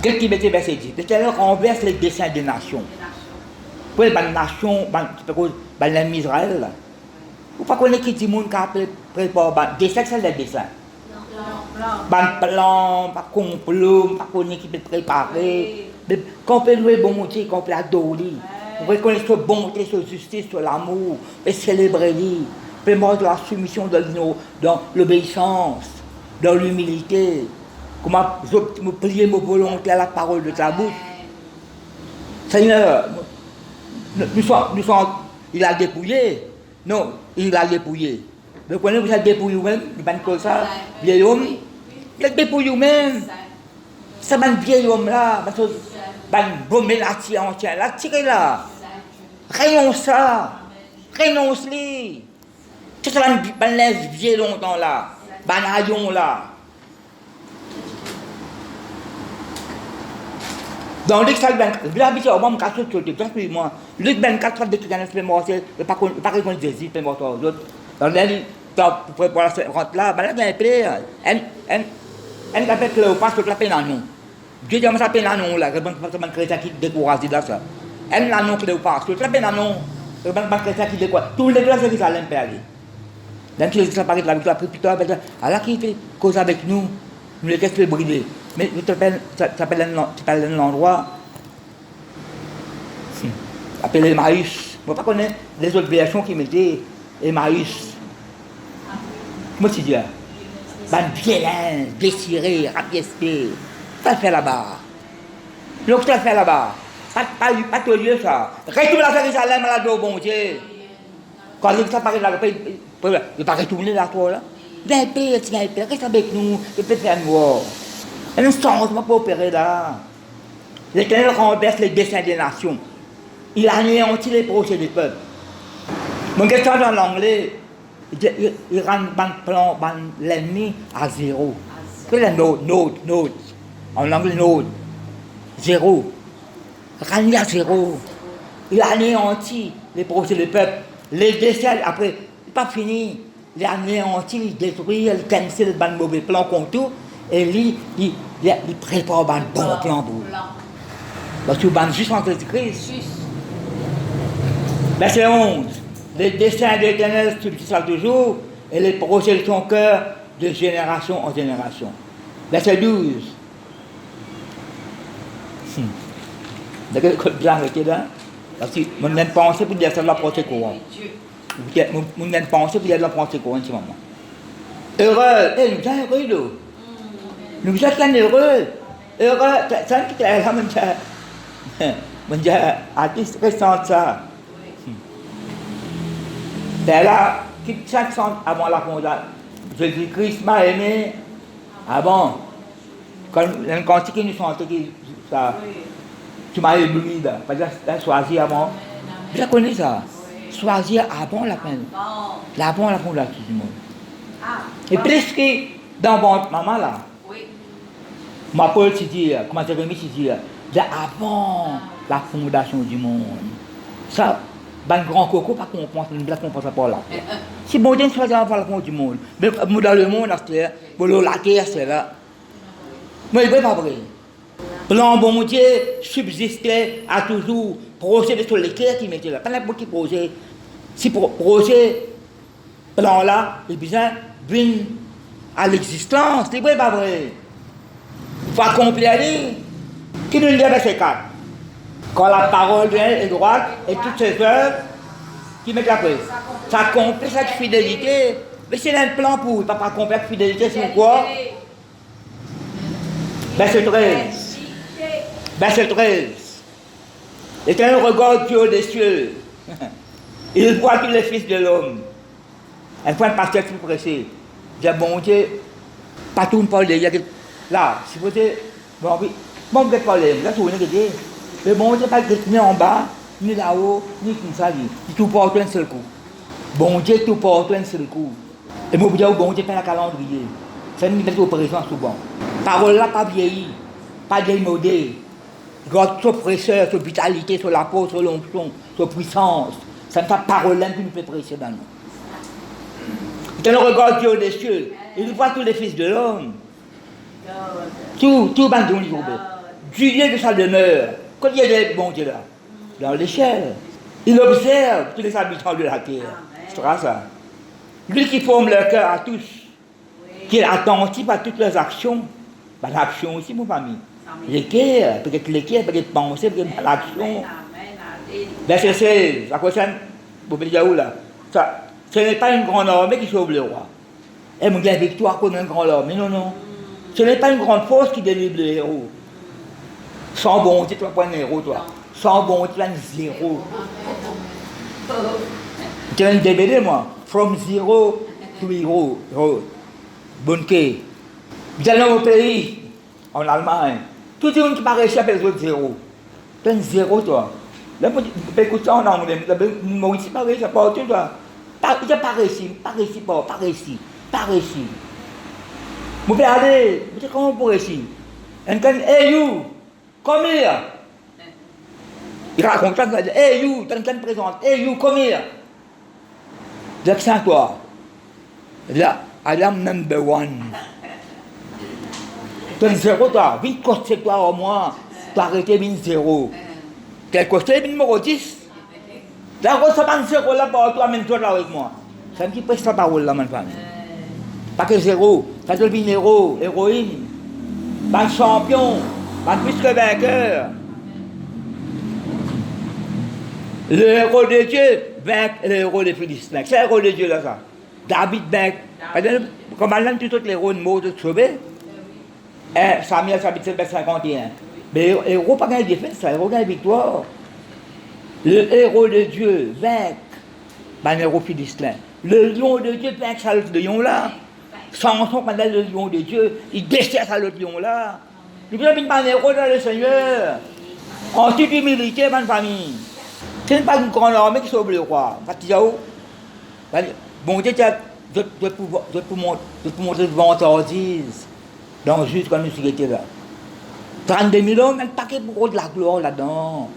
Qu'est-ce qui mettait verset 10? C'est-à-dire qu'on renverse les desseins des nations. Pour les nations, l'ennemi Israël. Vous ne connaissez pas qui dit monde qui a préparé des dessin, c'est les dessins. Plan, pas complot, pas connaître qui peut préparer. Quand on peut louer bon motier, quand on peut adorer. On peut connaître sur bonté, sur justice, sur l'amour, et célébrer lui. Peut montrer la soumission dans l'obéissance, dans l'humilité. Comment me plier ma volonté à la parole de ta bouche. Seigneur, nous sommes, il a dépouillé. Non, il a dépouillé. Vous connaissez, vous avez dépouillé vous-même, il va comme ça, vieil homme. Il a dépouillé vous-même. C'est un vieil homme là, parce que, bon, mais la tire entière, la tirez là. Renonce ça. Renonce-les. C'est un laisse vieil longtemps là. Banaillon là. Dans Luc 24, l'habitude, on va me casser sur le temps, moi. Luc 24, de tout un esprit mort, c'est pas reconnaître Jésus, c'est mort aux autres. Dans les temps, pour la rentre là, ben là, il y a un peu, elle a fait Cléopâtre, sur la peine à nous. Dieu dit, on s'appelle peine à nous, là, que c'est un chrétien qui décourage là, ça. Elle l'a non Cléopâtre, sur la peine à nous, que c'est un chrétien qui décourage. Tous les deux, c'est Jérusalem, père. Donc, il s'apparaît la victoire, puis toi, alors qui fait cause avec nous, nous les laisse briser. Mais tu t'appelles un endroit appelé Emmaüs. Je ne pas connaître les autres versions qui mettaient Emmaüs. Comment tu dis? Violent, déchiré, rapiesté. Ça fait là-bas. Donc ça fait là-bas. Pas de lieu ça. Retourne à Jérusalem là au bon Dieu. Quand ça paraît là, il ne va pas retourner là toi là. Viens paix, reste avec nous, et peut faire nous. Un changement pour opérer là. L'Éternel renverse les desseins des nations. Il anéantit les projets des peuples. Mon question dans l'anglais, il rend l'ennemi à zéro. Quel est node? En anglais, node. Zéro. Ramené à zéro. Il anéantit les projets des peuples. Les desseins, après, c'est pas fini. Il anéantit, il détruit, il cancelle le mauvais plan contre tout. Et lui, il prépare un bon plan pour vous. Parce que vous juste en Christ. Verset 11. Les desseins de l'Éternel subsistent toujours et les projets de son cœur de génération en génération. Verset 12. D'accord, bien arrêté là. Parce que mon même pensée pour dire ça de la pensée courante. Mon même pensée pour dire de la pensée courante en ce moment. Heureux, nous sommes heureux là. Nous sommes heureux. Heureux, ça qui est là, mon Dieu, artiste ressent ça. C'est là, chaque sens avant la fondation. Jésus-Christ m'a aimé avant. Quand il nous sentait ça, tu m'as ébloui là. Parce que tu as choisi avant. Je connais ça. Choisir avant la peine. Avant la fondation du monde. Et presque dans votre maman là. Ma Paul s'est dit, comment Jérémie s'est dit, avant la fondation du monde. Ça, un grand coco, pas qu'on pense, une blague qu'on pense pas là. Si bon Dieu choisit avant la fondation du monde, mais dans le monde, pour la terre, c'est là. Mais il ne veut pas vrai. Plan bon Dieu subsistait à toujours. Projet sur l'équerre qui mettait là. Pas n'importe qui projet. Si projet, plan là, il besoin vient à l'existence. C'est vrai, pas vrai? Il faut accomplir. Qui nous dit verset 4? Quand la parole vient est droite et toutes ses œuvres qui mettent la preuve. Ça accomplit cette fidélité. Mais c'est un plan pour ne pas accomplir cette fidélité, c'est quoi? Verset 13. Verset 13. L'Éternel regarde du haut des cieux. Il voit tous les fils de l'homme. Un point de pasteur plus pressé. Il dit, bon Dieu, pas tout le monde parle. Là, si vous êtes. Bon, oui. Bon, vous êtes parlé. Là, tout le monde dit. Mais bon Dieu, pas ni en bas, ni là-haut, ni comme ça. Il tout porte un seul coup. Bon Dieu, tout porte un seul coup. Et moi, je dis, bon Dieu, fait un calendrier. C'est une mise au présent souvent. Parole là, pas vieillie, pas démodée. Garde sur presseur, sur vitalité, sur la peau, sur l'onction, sur puissance. C'est ta parole là qui nous fait presser dans nous. Il regarde Dieu des cieux. Il voit tous les fils de l'homme. Tout bandit au du lieu de sa demeure. Quand il y a des bons Dieu là, dans l'échelle, il observe tous les habitants de la terre. C'est ça. Lui qui forme leur cœur à tous, qui est attentif à toutes leurs actions. Ben, l'action aussi, mon famille. L'équerre, peut-être l'équerre, peut-être penser, peut-être l'action. Verset 16, la prochaine, vous pouvez dire où là? Ça, ce n'est pas une grande armée qui sauve le roi. Et mon gars, victoire contre une grande armée. Non, non. Ce n'est pas une grande force qui délivre le héros. Sans bonté, tu vas pas un héros, toi. Sans bonté, tu vas un zéro. Tu as un DVD, moi. From zero to hero. Bonne quai. Vous allez au pays, en Allemagne. Tout le monde qui paraît à les autres zéro. Tu as un zéro, toi. Là, vous pouvez écouter ça en anglais. Maurice, pas réussi, pas tout, toi. Il n'a pas réussi, pas réussi. Vous pouvez aller, vous dites comment vous réussir? And then, hey you, come here. Il raconte ça, il dit, hey you, quelqu'un présente, hey you, come here. L'accent quoi? Là, I am number one. Tu es zéro, toi, vite coster toi au moins, tu as arrêté vite zéro. Tu as costé vite numéro 10. Là, ça va zéro là, toi, amène-toi là avec moi. C'est un petit peu sa parole là, ma femme. Pas que zéro, ça devient héros, héroïne, pas champion, pas plus que vainqueur. Le héros de Dieu vainc le héros des Philistins. C'est le héros de Dieu là, ça. David vainc. Comme Alain, tout les héros de mots de sauver. Samuel, chapitre 7, 51. Mais le héros pas gagné défaite, c'est le héros gagne victoire. Le héros de Dieu vainc le héros philistin. Le lion de Dieu vainc ça, le lion là. Samson, pendant le lion de Dieu, il déchire ça, le lion là. Il vient de un héros dans le Seigneur. En toute humilité, ma famille. Ce n'est pas une grande armée qui sauve le roi. Bon Dieu, je peux montrer de vantardise dans juste quand nous étions là. 32 000 hommes, un paquet pour de la gloire là-dedans.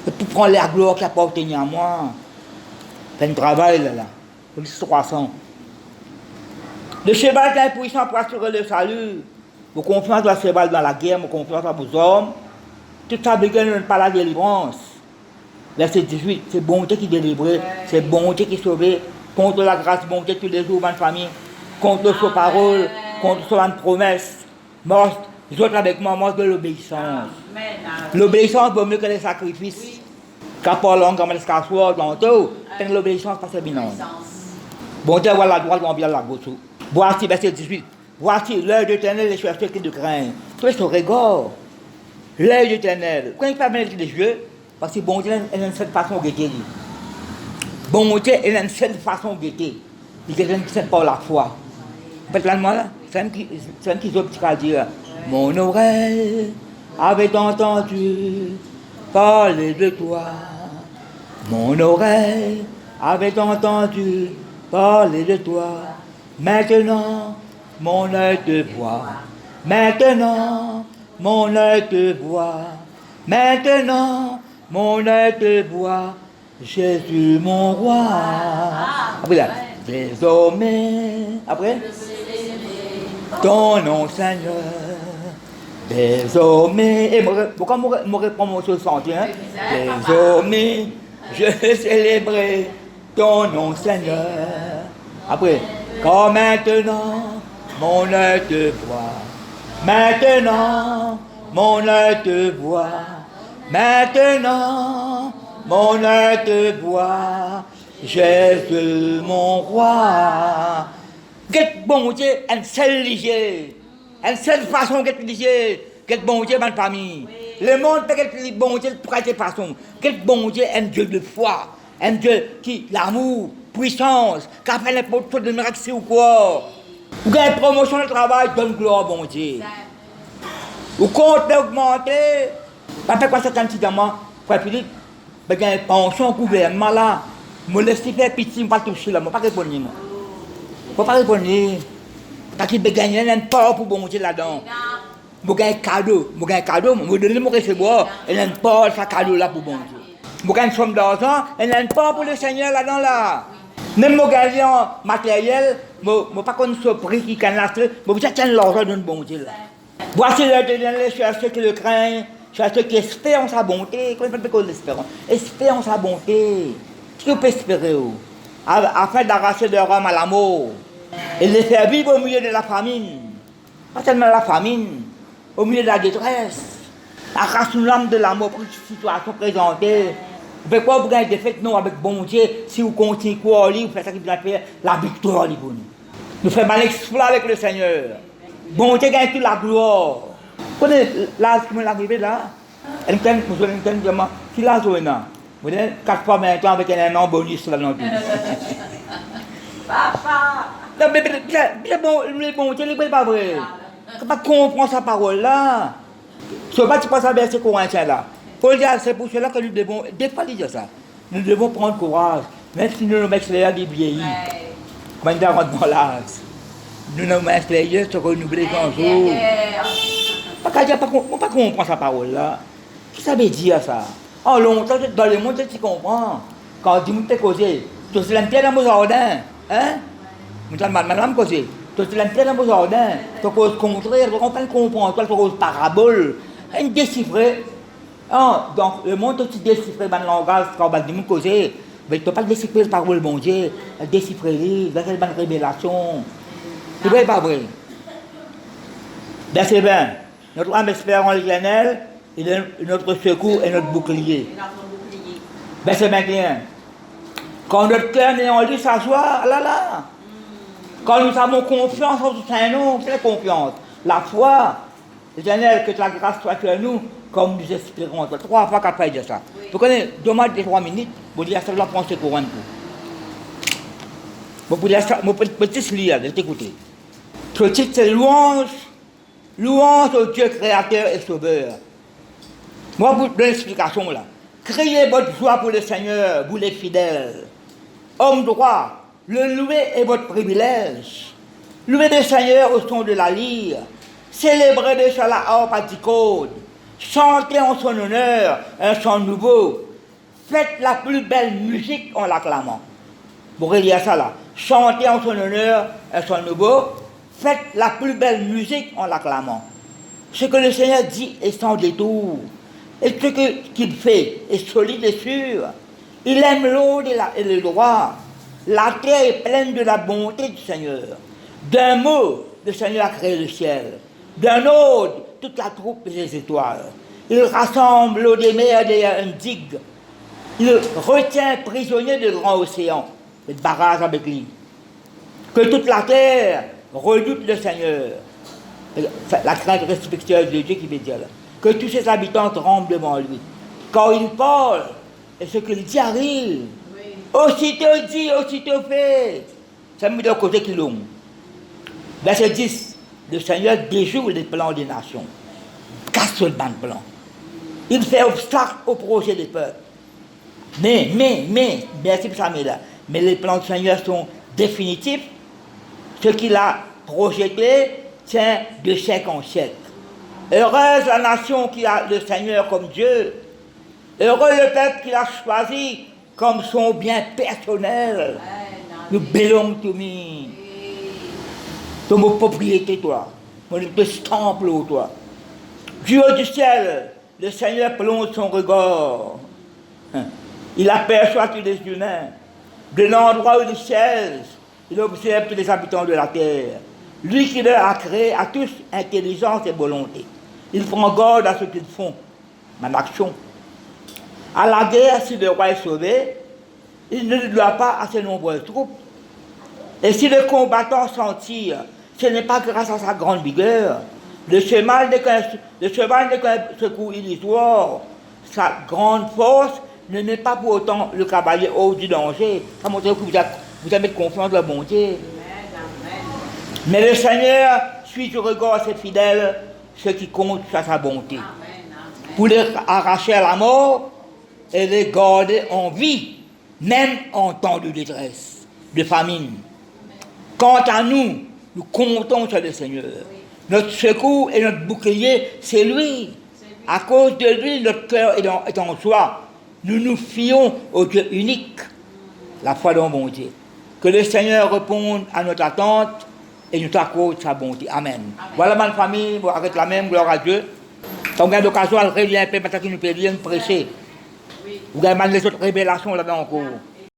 Pour prendre la gloire qui appartient à moi. C'est un travail là. Pour les 300. Le cheval est puissant pour assurer le salut. Vos confiance doit se battre dans la guerre, vos confiance à vos hommes. Tout ça n'est pas la délivrance. Verset 18, c'est bonté qui délivre, c'est bonté qui sauve, contre la grâce, bonté tous les jours, ma famille, contre sa parole, contre sa promesse. Marche, les autres avec moi, marche de l'obéissance. L'obéissance vaut mieux que les sacrifices. Car pour l'homme, comme les cassoirs, tantôt, l'obéissance passe bien. Bonté, voilà la droite, on vient la gauche. Voici, verset 18. Voici l'œil de l'Éternel et chercher qui de craindre. Tout est son regard. L'œil de l'Éternel. Quand il parle avec les yeux, parce que bon Dieu, il a une certaine façon de guetter. Bon Dieu, il a une certaine façon de guetter. Il est une par la foi. Peut-être là, c'est un qui s'obtient dire mon oreille avait entendu parler de toi. Mon oreille avait entendu parler de toi. Maintenant, mon œil te voit. Maintenant, mon œil te voit. Maintenant, mon œil te voit. Jésus, mon roi. Après là, désormais, après, ton nom, Seigneur, Désormais, et pourquoi je réponds mon 61? Désormais, je célébrerai ton nom, Seigneur. Après, quand maintenant, mon œil te voit. Maintenant, mon œil te voit. Maintenant, mon œil te voit. Jésus, mon roi. Quel bon Dieu, un seul léger. Une seule façon qu'elle disait, quel bon Dieu dans la famille. Le monde peut être bon Dieu pour quelle façon. Quel bon Dieu, un Dieu de foi, un Dieu qui, l'amour, puissance, qui a fait n'importe quoi de miracle ou quoi. Ou qui a une promotion de travail, donne gloire au bon Dieu. Ou compte augmenter. Pas fait quoi ça quand tu dis moi, frère Philippe, il y a une pension au gouvernement là. Je laisse faire pitié, je ne vais pas toucher là, je ne vais pas répondre. Je ne vais pas répondre. Parce qu'il y a un port pour bon Dieu là-dedans. Je gagne un cadeau, je donne mon recevoir, et il y a un port, ce cadeau là pour bon Dieu. Je gagne une somme d'argent, et il y a un port pour le Seigneur là-dedans là. Même je gagne en matériel, je ne sais pas qu'on se prix qui can là, je vais tiens l'argent de bon Dieu là. Voici le dernier, ceux qui le craignent, ceux qui espèrent sa bonté. Comment on peut l'espérer? Espérons sa bonté. Qu'est-ce qu'on peut espérer? Afin d'arracher de Rome à la mort. Et les faire vivre au milieu de la famine. Pas seulement la famine, au milieu de la détresse. Arrache l'âme de la mort pour une situation présentée. Vous faites quoi pour gagner des fêtes? Non, avec bon Dieu, si vous continuez quoi, vous faites ça qui va faire la victoire. Nous faisons un exploit avec le Seigneur. Bon Dieu gagne toute la gloire. Vous connaissez là, ce qui m'est arrivé là? Elle me dit, si la zone, vous avez 4 fois 20 ans avec un an bonus là dans le pays. Papa! Non, mais le bon Dieu, il n'est pas vrai. Tu ne comprends pas sa parole là. Ce n'est pas tu penses à verset corinthien là. Paul dit, c'est pour cela que nous devons, des fois il dit ça, nous devons prendre courage, même si nous nous mettons là des vieillis. Quand nous rentrons dans l'âge, nous nous mettons là, se renouveler un jour. Pas comprendre sa parole là. Qu'est-ce que ça veut dire ça? En longtemps, dans le monde, tu comprends. Quand tu me causé, tu es l'intérêt dans mon jardin. Hein? Je suis madame causé. Tu es l'intérêt dans mon jardin. Tu causes contraire, tu comprends, tu causes parabole. Un déchiffré. Donc, le monde, tu déchiffres dans le langage, quand tu me causé. Mais tu ne peux pas déchiffrer la parole de mon Dieu. Déchiffrer, faire une révélation. C'est vrai ou pas vrai? Ben c'est bien. Notre âme espère en l'Éternel, il est notre secours et notre bouclier. Ben c'est bien clair. Quand notre cœur est en lui, sa joie, là là. Quand nous avons confiance en tout Saint-Nom, c'est la confiance. La foi, l'Éternel, que ta grâce soit sur nous, comme nous espérons. 3 fois qu'après dire ça. Vous connaissez, demande des 3 minutes, vous dites ça, je vais prendre ce courant. Vous pouvez dire ça, mon petit lire, écoutez. Ce titre, c'est louange. Louange au Dieu créateur et sauveur. Moi, vous donne l'explication là. Criez votre joie pour le Seigneur, vous les fidèles. Hommes droits, le louer est votre privilège. Louez le Seigneur au son de la lyre. Célébrez-le sur la harpe à 10 cordes. Chantez en son honneur un chant nouveau. Faites la plus belle musique en l'acclamant. Vous voyez dire ça là. Chantez en son honneur un chant nouveau. Faites la plus belle musique en l'acclamant. Ce que le Seigneur dit est sans détour. Et ce qu'il fait est solide et sûr. Il aime l'eau et le droit. La terre est pleine de la bonté du Seigneur. D'un mot, le Seigneur a créé le ciel. D'un autre, toute la troupe des étoiles. Il rassemble l'eau des mers derrière une digue. Il retient prisonnier de grands océans. Le barrage avec lui. Que toute la terre redoute le Seigneur. La crainte respectueuse de Dieu qui veut dire là. Que tous ses habitants tremblent devant lui. Quand il parle, et ce qu'il dit arrive. Oui. Aussitôt dit, aussitôt fait. Ça me dit au côté qui l'ont. Verset 10. Le Seigneur déjoue les plans des nations. Casse le banc de plan. Il fait obstacle au projet des peuples. Mais, merci pour ça, mais les plans du Seigneur sont définitifs. Ce qu'il a projeté tient de siècle en siècle. Heureuse la nation qui a le Seigneur comme Dieu. Heureux le peuple qu'il a choisi comme son bien personnel. Nous belong to me. C'est mon propriété, toi. Mon temple, toi. Du haut du ciel, le Seigneur plonge son regard. Il aperçoit tous les humains. De l'endroit où il siège, il observe tous les habitants de la terre. Lui qui leur a créé à tous intelligence et volonté. Il prend garde à ce qu'ils font, en action. À la guerre, si le roi est sauvé, il ne doit pas à ses nombreuses troupes. Et si le combattant s'en tire, ce n'est pas grâce à sa grande vigueur. Le cheval n'est qu'un secours illusoire. Sa grande force ne met pas pour autant le cavalier hors du danger. Ça montre que vous avez confiance dans la bonté. Mais le Seigneur suit du regard ses fidèles, ce qui compte sur sa bonté. Pour les arracher à la mort et les garder en vie, même en temps de détresse, de famine. Quant à nous, nous comptons sur le Seigneur. Notre secours et notre bouclier, c'est lui. À cause de lui, notre cœur est en joie. Nous nous fions au Dieu unique, la foi dans la bonté. Que le Seigneur réponde à notre attente et nous accorde sa bonté. Amen. Voilà ma famille, vous arrêtez la même, gloire à Dieu. Quand on a l'occasion, elle revient un peu, maintenant qu'il nous peut bien prêcher. Vous avez mal les autres révélations là-bas encore.